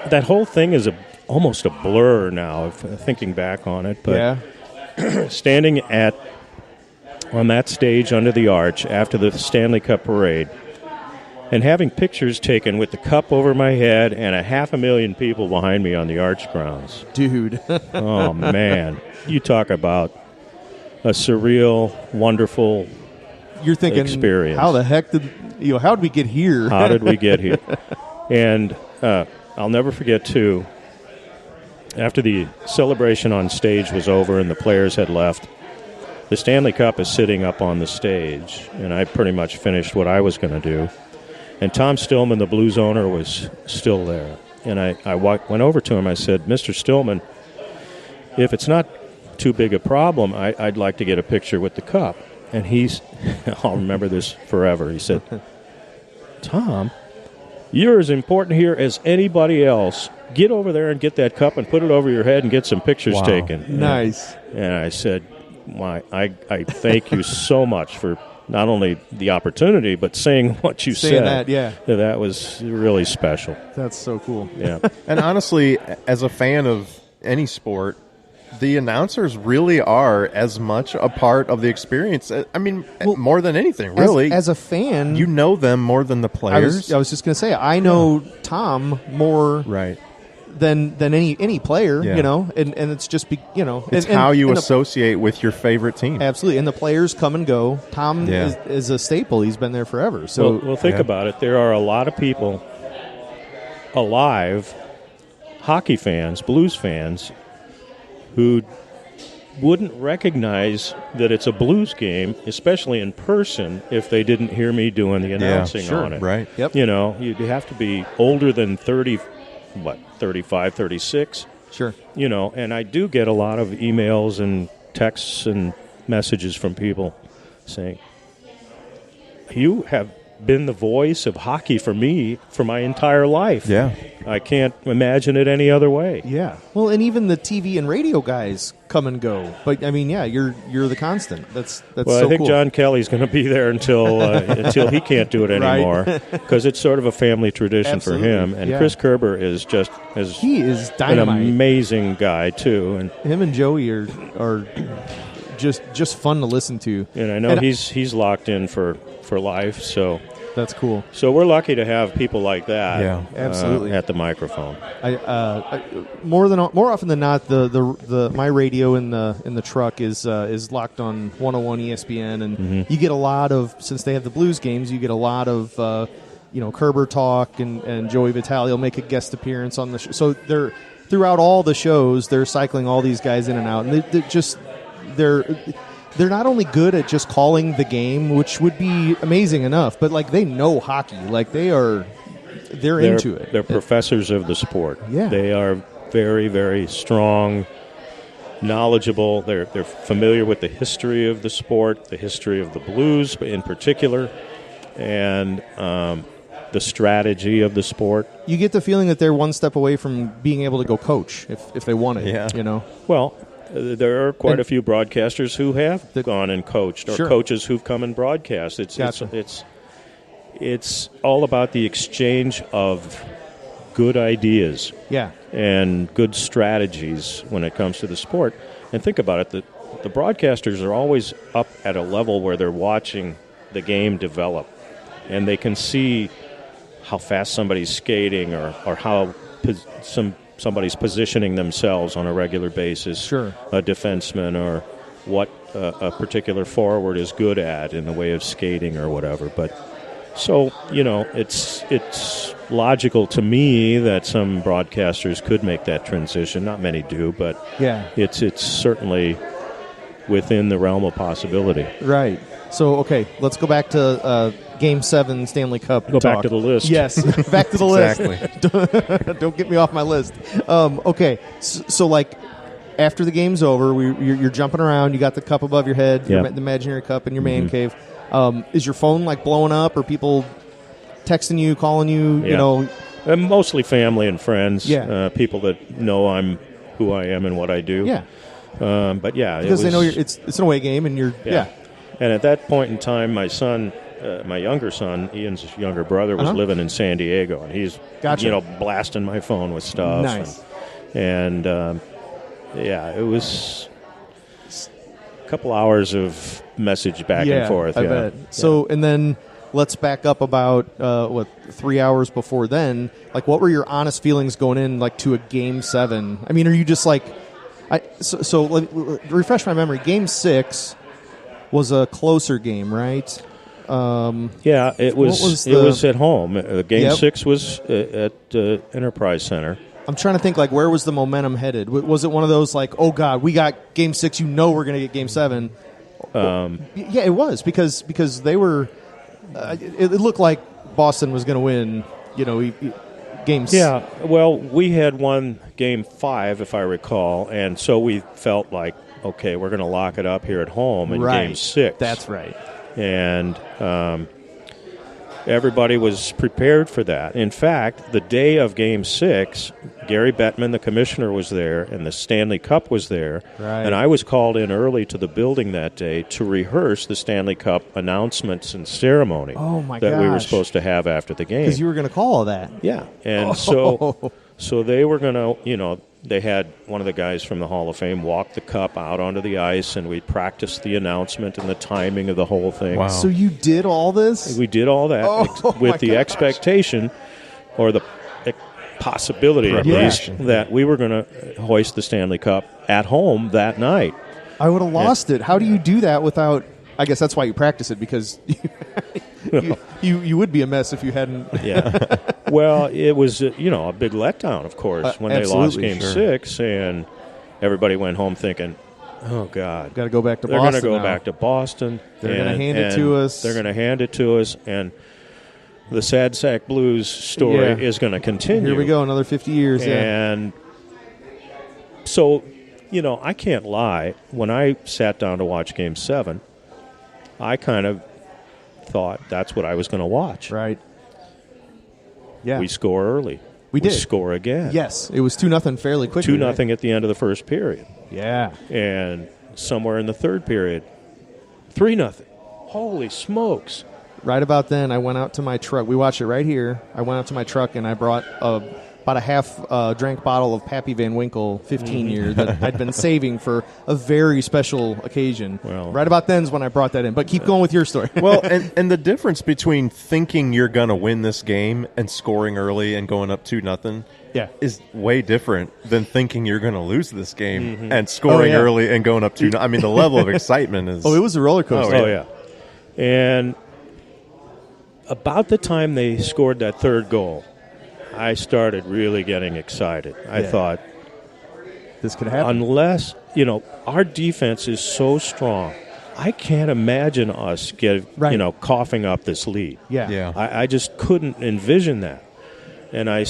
that whole thing is almost a blur now, thinking back on it. But standing on that stage under the arch after the Stanley Cup parade and having pictures taken with the cup over my head and 500,000 people behind me on the arch grounds. Dude. Oh, man. You talk about a surreal, wonderful You're thinking, experience. How the heck how did we get here? How did we get here? And I'll never forget, too, after the celebration on stage was over and the players had left, the Stanley Cup is sitting up on the stage, and I pretty much finished what I was going to do. And Tom Stillman, the Blues owner, was still there. And I went over to him. I said, Mr. Stillman, if it's not too big a problem, I'd like to get a picture with the cup. And I'll remember this forever. He said, Tom, you're as important here as anybody else. Get over there and get that cup and put it over your head and get some pictures taken. Nice. And I said, I thank you so much for not only the opportunity, but saying what you said. That was really special. That's so cool. Yeah. And honestly, as a fan of any sport, the announcers really are as much a part of the experience. I mean, more than anything, really. As a fan, you know them more than the players. I was just going to say, I know Tom more than any player, and it's just it's how you associate with your favorite team. Absolutely, and the players come and go. Tom is a staple. He's been there forever. So well think about it. There are a lot of people alive, hockey fans, Blues fans, who wouldn't recognize that it's a Blues game, especially in person, if they didn't hear me doing the announcing on it. Right. Yep. You have to be older than 35, 36. Sure. And I do get a lot of emails and texts and messages from people saying, you have been the voice of hockey for me for my entire life. Yeah. I can't imagine it any other way. Yeah. Well, and even the TV and radio guys come and go. But I mean, you're the constant. That's well, so I think cool. John Kelly's going to be there until he can't do it anymore, because it's sort of a family tradition for him. And Chris Kerber is he is dynamite. An amazing guy too. And him and Joey are just fun to listen to. And I know he's locked in for life. So. That's cool. So we're lucky to have people like that. Yeah, absolutely. At the microphone. More often than not, the my radio in the truck is locked on 101 ESPN, and you get a lot of, since they have the Blues games, you get a lot of Kerber talk, and Joey Vitale will make a guest appearance on the show. So they're throughout all the shows, they're cycling all these guys in and out, and they're not only good at just calling the game, which would be amazing enough, but they know hockey. They're into it. They're professors of the sport. Yeah. They are very, very strong, knowledgeable. They're familiar with the history of the sport, the history of the Blues in particular, and the strategy of the sport. You get the feeling that they're one step away from being able to go coach if they wanted. Yeah. Well, there are quite a few broadcasters who have gone and coached, or coaches who've come and broadcast. It's all about the exchange of good ideas, and good strategies when it comes to the sport. And think about it: the broadcasters are always up at a level where they're watching the game develop, and they can see how fast somebody's skating, or how somebody's positioning themselves on a regular basis, a defenseman, or what a particular forward is good at in the way of skating or whatever. But so, it's logical to me that some broadcasters could make that transition. Not many do, but it's certainly within the realm of possibility. Right. So, okay, let's go back to Game 7 Stanley Cup Go talk. back to the list. Yes, back to the list. Don't get me off my list. Okay, so after the game's over, you're jumping around, you got the cup above your head, the imaginary cup in your man cave. Is your phone blowing up, or people texting you, calling you, Mostly family and friends. Yeah. People that know I'm who I am and what I do. Yeah. But yeah, Because it they know was, it's an away game, and you're yeah. And at that point in time, my son, my younger son, Ian's younger brother, was living in San Diego, and he's Gotcha. blasting my phone with stuff. Nice. And it was a couple hours of message back and forth. I bet. So, and then let's back up about 3 hours before then. Like, what were your honest feelings going in, like, to a Game 7? I mean, are you just like, so refresh my memory. Game 6 was a closer game, right? It was. It was at home. Game 6 was at Enterprise Center. I'm trying to think, like, where was the momentum headed? Was it one of those, like, oh God, we got Game 6, we're going to get Game 7? Yeah, it was because they were. It looked like Boston was going to win. Games. Yeah. Well, we had won Game 5, if I recall, and so we felt like, okay, we're going to lock it up here at home in Game 6. That's right. And everybody was prepared for that. In fact, the day of Game 6, Gary Bettman, the commissioner, was there, and the Stanley Cup was there. Right. And I was called in early to the building that day to rehearse the Stanley Cup announcements and ceremony that we were supposed to have after the game. Because you were going to call all that. Yeah. And so they were going to, they had one of the guys from the Hall of Fame walk the cup out onto the ice, and we practiced the announcement and the timing of the whole thing. Wow. So you did all this? We did all that with the expectation or the possibility, at least, that we were going to hoist the Stanley Cup at home that night. I would have lost it. How do you do that without... I guess that's why you practice it, because you would be a mess if you hadn't... Yeah. Well, it was, a big letdown, of course, when they lost Game 6, and everybody went home thinking, oh, God. Got to go back to Boston. They're going to go back to Boston. They're going to hand it to us. They're going to hand it to us, and the Sad Sack Blues story is going to continue. Here we go, another 50 years. And so, I can't lie. When I sat down to watch Game 7, I kind of thought that's what I was going to watch. Right. Yeah. We score early. We did. Score again. Yes. It was 2-0 fairly quickly. 2-0 at the end of the first period. Yeah. And somewhere in the third period, 3-0. Holy smokes. Right about then, I went out to my truck. We watched it right here. I went out to my truck, and I brought about a half-drank bottle of Pappy Van Winkle 15 year that I'd been saving for a very special occasion. Well, right about then is when I brought that in. But keep going with your story. Well, and the difference between thinking you're going to win this game and scoring early and going up 2-0 is way different than thinking you're going to lose this game and scoring early and going up 2-0. I mean, the level of excitement is... Oh, it was a roller coaster. Oh, yeah. And about the time they scored that third goal, I started really getting excited. I thought, this could happen. Unless, our defense is so strong, I can't imagine us coughing up this lead. Yeah. I just couldn't envision that. And I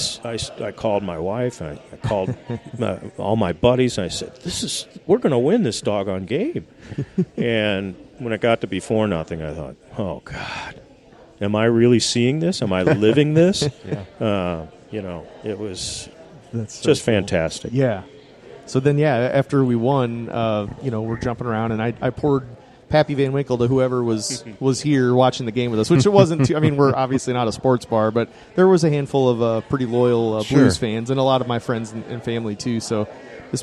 called my wife, and I called all my buddies, and I said, we're going to win this doggone game. And when it got to be 4-0, I thought, oh, God. Am I really seeing this? Am I living this? It was just fantastic. Yeah. So then, after we won, we're jumping around, and I poured Pappy Van Winkle to whoever was here watching the game with us, which it wasn't too, we're obviously not a sports bar, but there was a handful of pretty loyal Blues fans, and a lot of my friends and family, too, so...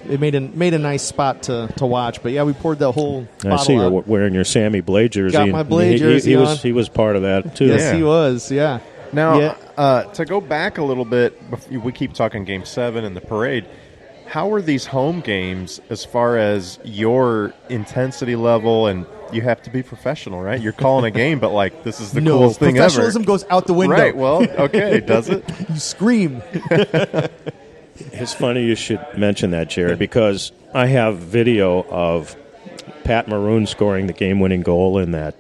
It made a nice spot to watch, but we poured the whole bottle I see you're out. Wearing your Sammy Blais jersey. Got my Blais jersey on. He was part of that too. Yes, he was. Yeah. Now, to go back a little bit, we keep talking Game 7 and the parade. How are these home games as far as your intensity level? And you have to be professional, right? You're calling a game, but this is the coolest thing ever. Professionalism goes out the window. Right. Well, okay. Does it? You scream. It's funny you should mention that, Jared, because I have video of Pat Maroon scoring the game-winning goal in that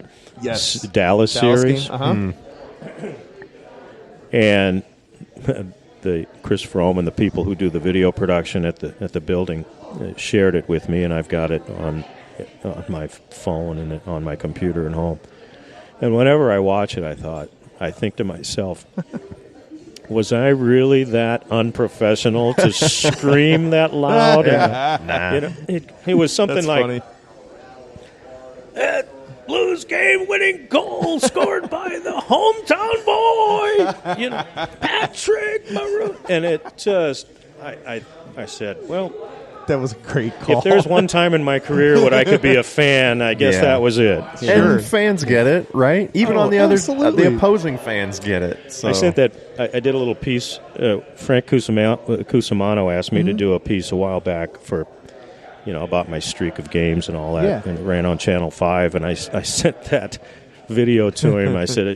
Dallas series. Game. And the Chris Fromm and the people who do the video production at the building shared it with me, and I've got it on my phone and on my computer at home. And whenever I watch it, I think to myself, was I really that unprofessional to scream that loud? Nah. You know, it was something That's like, funny. Blues game-winning goal scored by the hometown boy, you know, Patrick Maroon. And it just, I said, well, That was a great call. if there's one time in my career when I could be a fan, I guess Yeah. that was it. Sure. And fans get it, right? Even Oh, on the other, absolutely. the opposing fans get it. So I sent that. I did a little piece. Frank Cusimano asked me to do a piece a while back for, about my streak of games and all that, Yeah. and it ran on Channel 5. And I sent that video to him. I said,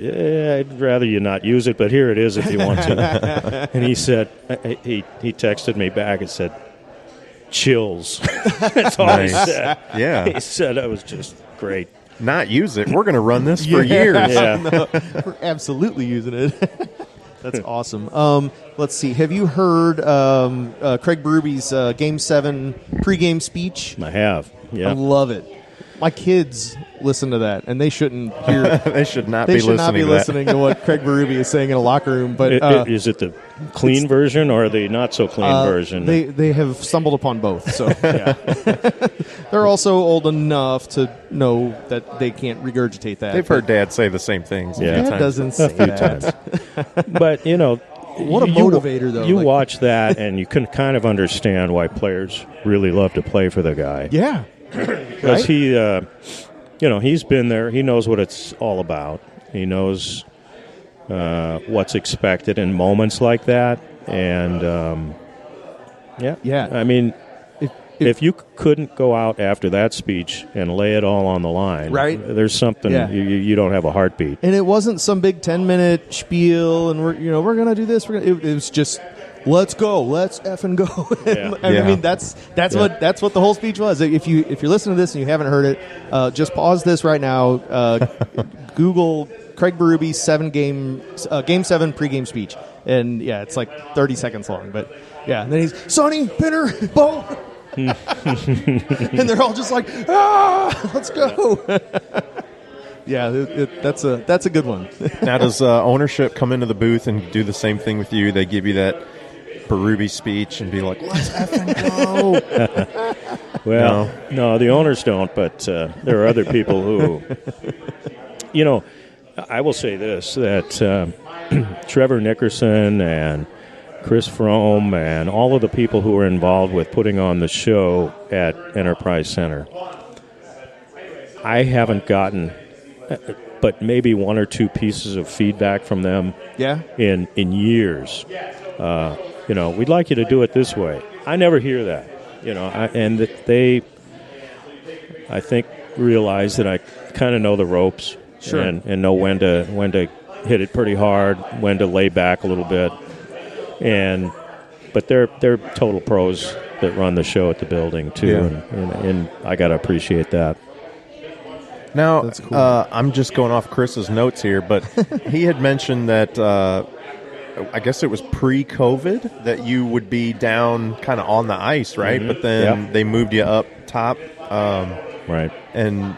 I'd rather you not use it, but here it is if you want to. And he said, he texted me back and said, chills. That's all he Nice. said. Yeah. He said it was just great. not use it. We're going to run this for Yeah. years. Yeah. No, we're absolutely using it. That's awesome. Let's see. Have you heard Craig Berube's Game 7 pregame speech? I have. Yeah. I love it. My kids listen to that, and they shouldn't hear. They should not They be should not be listening to that. listening to what Craig Berube is saying in a locker room. But Is it the clean version or the not so clean version? they have stumbled upon both. So yeah. they're also old enough to know that they can't regurgitate that. They've heard Dad say the same things. Yeah. a few Dad times. doesn't say that. But, What a motivator, though. You Like- watch that, and you can kind of understand why players really love to play for the guy. Yeah. Because he's been there. He knows what it's all about. He knows what's expected in moments like that. And, Yeah. I mean, if you couldn't go out after that speech and lay it all on the line, Right. there's something, Yeah. you don't have a heartbeat. And it wasn't some big 10-minute spiel, and we're gonna do this. It was just, let's go, let's effing go. Yeah. I Yeah. mean, that's what the whole speech was. If you're listening to this and you haven't heard it, just pause this right now. Google Craig Berube Game 7 pregame speech, and yeah, it's like 30 seconds long. But yeah, and then he's Sonny Pinner Bo. And they're all just like, let's go. Yeah, that's a good one. Now, does ownership come into the booth and do the same thing with you? They give you that Berube speech and be like, let's effing go. Well, no, the owners don't, but there are other people who, I will say this, that Trevor Nickerson and Chris Fromm and all of the people who were involved with putting on the show at Enterprise Center, I haven't gotten but maybe one or two pieces of feedback from them Yeah. in years. We'd like you to do it this way. I never hear that. And they, I think, realize that I kind of know the ropes. Sure. And know when to hit it pretty hard, when to lay back a little bit. But they're total pros that run the show at the building too, Yeah. and I got to appreciate that. Now, That's cool. I'm just going off Chris's notes here, but he had mentioned that I guess it was pre-COVID that you would be down kind of on the ice, right? Mhm. But then Yep. they moved you up top, Right. and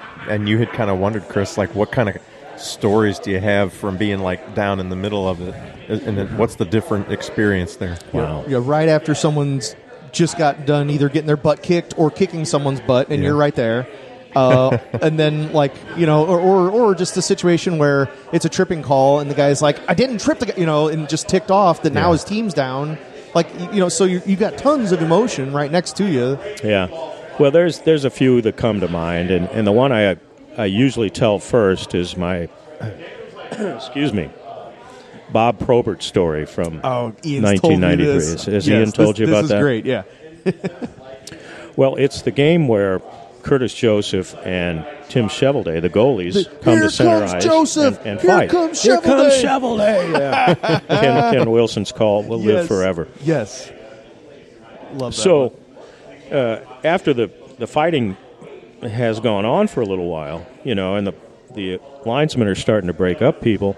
you had kind of wondered, Chris, like what kind of stories do you have from being like down in the middle of it, and then what's the different experience there? Wow. Yeah, right after someone's just got done either getting their butt kicked or kicking someone's butt, and Yeah. you're right there. And then, or just a situation where it's a tripping call, and the guy's like, "I didn't trip the guy," and just ticked off that now Yeah. his team's down. Like, so you got tons of emotion right next to you. Yeah. Well, there's a few that come to mind, and the one I usually tell first is my excuse me, Bob Probert story from Ian's told me 1993. this. Has Yes, Ian told you this about is that? great, yeah. Well, it's the game where Curtis Joseph and Tim Chevelday, the goalies, come Here to center comes ice Joseph! and Here fight. comes Here comes Chevelday! Chevelday! Yeah. Ken Wilson's call will live Yes. forever. Yes. Love that So, one. after the fighting has gone on for a little while, and the linesmen are starting to break up people,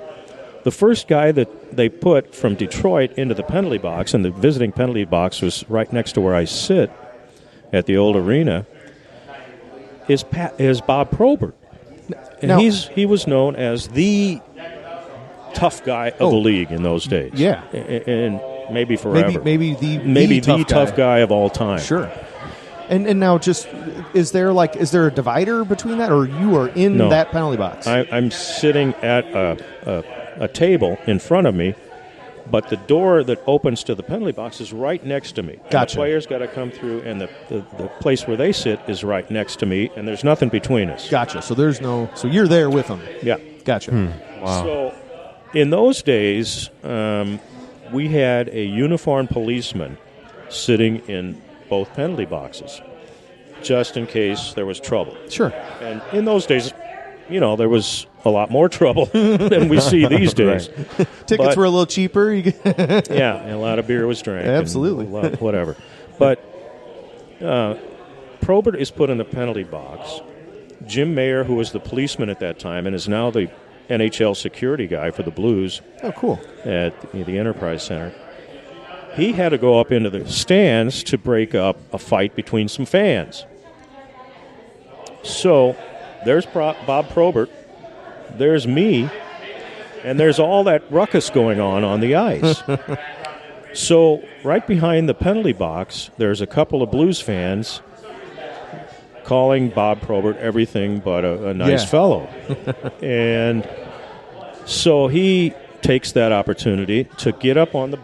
the first guy that they put from Detroit into the penalty box, and the visiting penalty box was right next to where I sit at the old arena, is Bob Probert. And Now- he was known as the tough guy of the league in those days. Yeah. And maybe forever. Maybe the tough guy of all time. Sure. And now, just is there a divider between that, or you are in that penalty box? I'm sitting at a table in front of me, but the door that opens to the penalty box is right next to me. Gotcha. The players got to come through, and the place where they sit is right next to me, and there's nothing between us. Gotcha. So so you're there with them. Yeah. Gotcha. Wow. So in those days, we had a uniformed policeman sitting in both penalty boxes, just in case there was trouble. Sure. And in those days, there was a lot more trouble than we see these days. Tickets were a little cheaper. Yeah, a lot of beer was drank. Absolutely. Whatever. But Probert is put in the penalty box. Jim Mayer, who was the policeman at that time and is now the NHL security guy for the Blues Oh, cool. at the Enterprise Center, he had to go up into the stands to break up a fight between some fans. So there's Bob Probert, there's me, and there's all that ruckus going on the ice. So right behind the penalty box, there's a couple of Blues fans calling Bob Probert everything but a nice fellow. And so he takes that opportunity to get up on the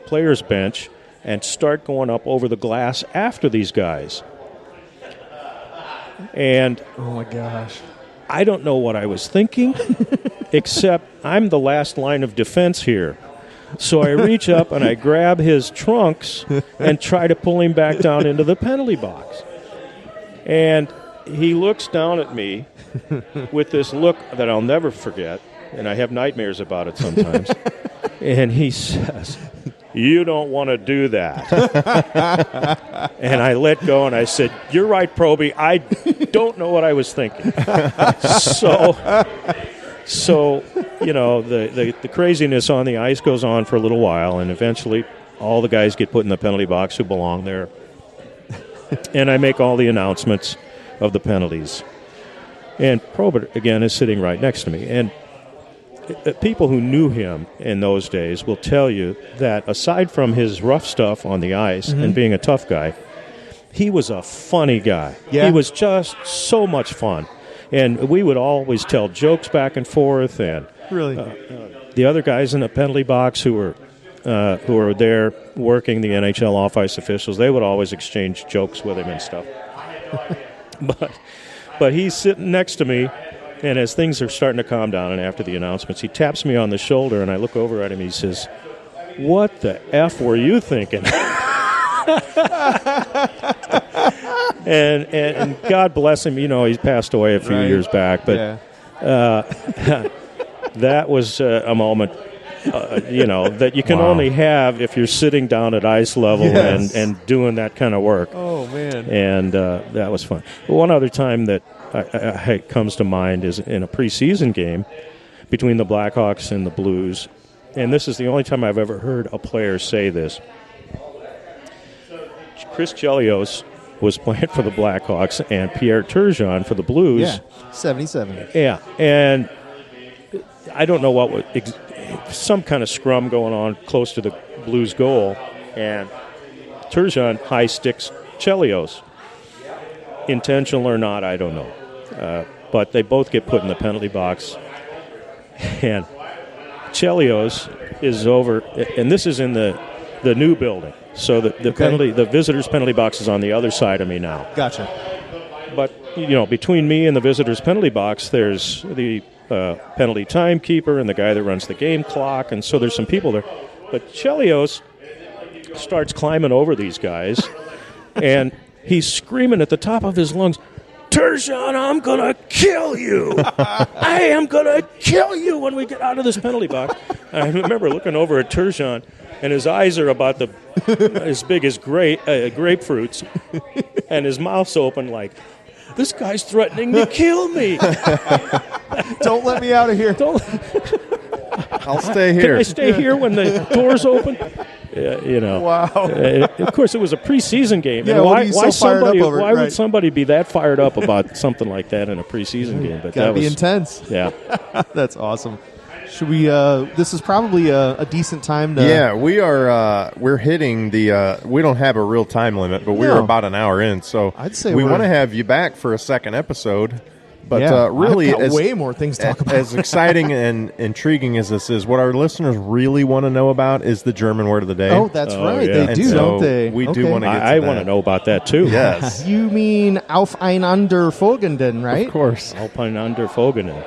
players' bench and start going up over the glass after these guys. And oh my gosh, I don't know what I was thinking, except I'm the last line of defense here. So I reach up and I grab his trunks and try to pull him back down into the penalty box. And he looks down at me with this look that I'll never forget, and I have nightmares about it sometimes. And he says, "You don't want to do that." And I let go and I said, "You're right, Proby. I don't know what I was thinking." So the craziness on the ice goes on for a little while, and eventually all the guys get put in the penalty box who belong there. And I make all the announcements of the penalties. And Probert, again, is sitting right next to me. And people who knew him in those days will tell you that aside from his rough stuff on the ice and being a tough guy, he was a funny guy. Yeah. He was just so much fun. And we would always tell jokes back and forth. And really, the other guys in the penalty box who were there working, the NHL off-ice officials, they would always exchange jokes with him and stuff. But he's sitting next to me, and as things are starting to calm down and after the announcements, he taps me on the shoulder, and I look over at him, he says, "What the F were you thinking?" and God bless him, he passed away a few years back, but that was a moment that you can only have if you're sitting down at ice level and doing that kind of work. Oh, man. And that was fun. One other time that comes to mind is in a preseason game between the Blackhawks and the Blues. And this is the only time I've ever heard a player say this. Chris Chelios was playing for the Blackhawks and Pierre Turgeon for the Blues. Yeah, 77. Yeah, and I don't know what was some kind of scrum going on close to the Blues goal, and Turgeon high sticks Chelios. Intentional or not, I don't know. But they both get put in the penalty box, and Chelios is over, and this is in the new building. So the visitors' penalty box is on the other side of me now. Gotcha. But between me and the visitors' penalty box, there's the penalty timekeeper and the guy that runs the game clock, and so there's some people there. But Chelios starts climbing over these guys, and he's screaming at the top of his lungs, "Turgeon, I'm going to kill you. I am going to kill you when we get out of this penalty box." And I remember looking over at Turgeon, and his eyes are about as big as grapefruits, and his mouth's open like, "This guy's threatening to kill me. Don't let me out of here. I'll stay here. Can I stay here when the door's open?" Wow. Of course, it was a preseason game. Yeah, and why would somebody be that fired up about something like that in a preseason game? But Gotta be intense. Yeah. That's awesome. Should we? This is probably a decent time to. Yeah, we are. We're hitting the. We don't have a real time limit, but we're No. about an hour in. So I'd say we we're- want to have you back for a second episode. But Yeah, really, I've got way more things to talk about. as exciting and intriguing as this is, what our listeners really want to know about is the German word of the day. Oh, that's Oh, right. yeah. They And do, so don't they? we do Okay. wanna get I that. want to know about that too. Yes, You mean aufeinanderfolgenden, right? of course. Alpine under Fogenen.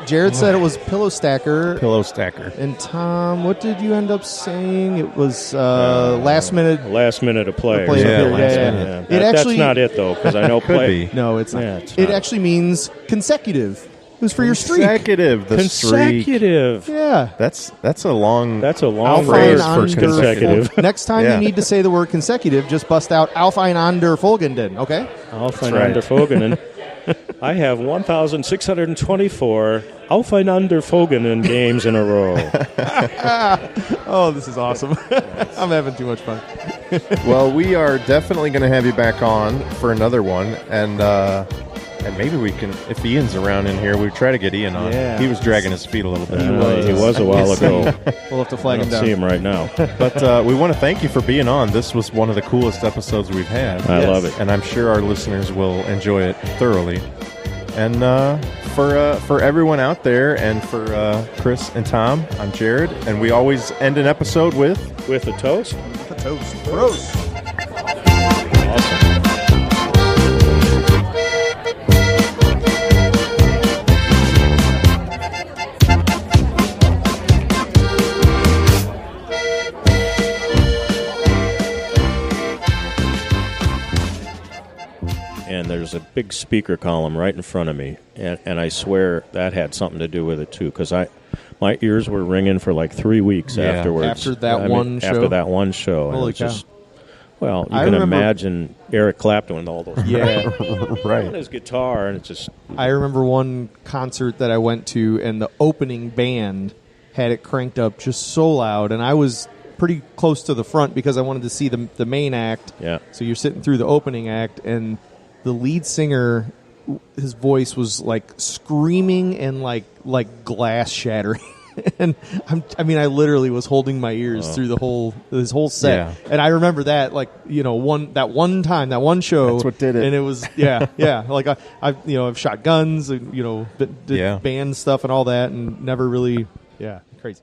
Jared said it was pillow stacker. Pillow stacker. And Tom, what did you end up saying? It was last minute. Last minute of players. Players Yeah, appeared. last Yeah, minute. yeah. That- It actually that's not it though, because I know Could play. be. No, it's not. Yeah, it's it not. actually means consecutive. It was for your streak. Consecutive. The streak. Consecutive. Yeah. That's a long. That's a long phrase word for consecutive. Next time Yeah. you need to say the word consecutive, just bust out Aufeinanderfolgenden, okay? Alpine right. under Fogenen. I have 1,624 Aufeinander Fogenen games in a row. Oh, this is awesome. I'm having too much fun. Well, we are definitely going to have you back on for another one, and maybe we can, if Ian's around in here, we try to get Ian on. Yeah. He was dragging his feet a little bit. He was a while ago. We'll have to I flag him don't down. see him right now. But we want to thank you for being on. This was one of the coolest episodes we've had. I love it. And I'm sure our listeners will enjoy it thoroughly. And for everyone out there, and for Chris and Tom, I'm Jared, and we always end an episode with With a toast? Toast. Gross. Awesome. And there's a big speaker column right in front of me, and I swear that had something to do with it too, because my ears were ringing for like 3 weeks Yeah. afterwards. After that one show? After that one show, and it Holy was just, cow. well, you I can remember- imagine Eric Clapton with all those Yeah. on right. his guitar, and it's just I remember one concert that I went to, and the opening band had it cranked up just so loud, and I was pretty close to the front because I wanted to see the main act. Yeah. So you're sitting through the opening act, and the lead singer, his voice was like screaming and like glass shattering. And I literally was holding my ears through this whole set. Yeah. And I remember that, like, that one time, that one show. That's what did it. And it was, yeah. Like I've shot guns, and, did Yeah. band stuff and all that, and never really, crazy.